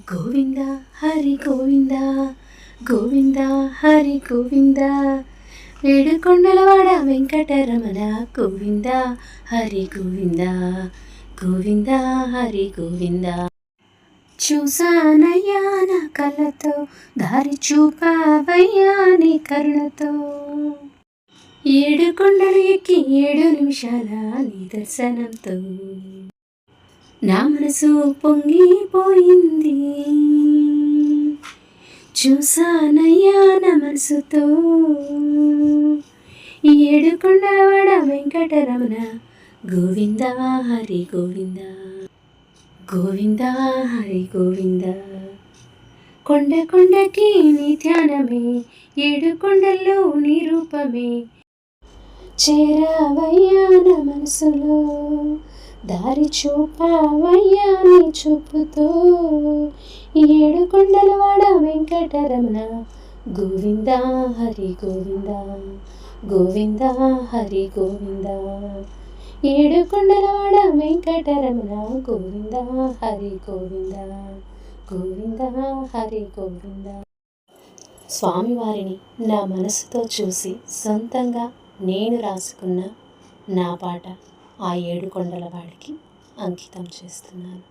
గోవింద హరి గోవింద గోవింద హరి గోవింద ఏడుకొండలవాడ వెంకటరమణ గోవింద హరి గోవింద గోవింద హరి గోవింద. చూసానయ్యా నా కళ్ళతో దారి చూపావయ్యా నీ కరుణతో, 7 కొండలు ఎక్కి 7 నిమిషాల నీ దర్శనంతో నా మనసు పొంగిపోయింది. చూసానయ్యా నా మనసుతో 7 కొండలవాడ వెంకటరమణ గోవింద హరి గోవింద గోవింద హరి గోవింద. కొండ కొండకి నీ ధ్యానమే, 7 కొండల్లో నీ రూపమే, చేరావయ్యా నా మనసులో దారి చూపావయ్యా నీ చూపుతో. 7 కొండలవాడ వెంకటరమణ గోవింద హరి గోవింద గోవింద హరి గోవింద. 7 కొండలవాడ వెంకటరమణ గోవింద హరి గోవింద గోవింద హరి గోవింద. స్వామివారిని నా మనసుతో చూసి సొంతంగా నేను రాసుకున్న నా పాట ఆ 7 కొండలవాడికి అంకితం చేస్తున్నాను.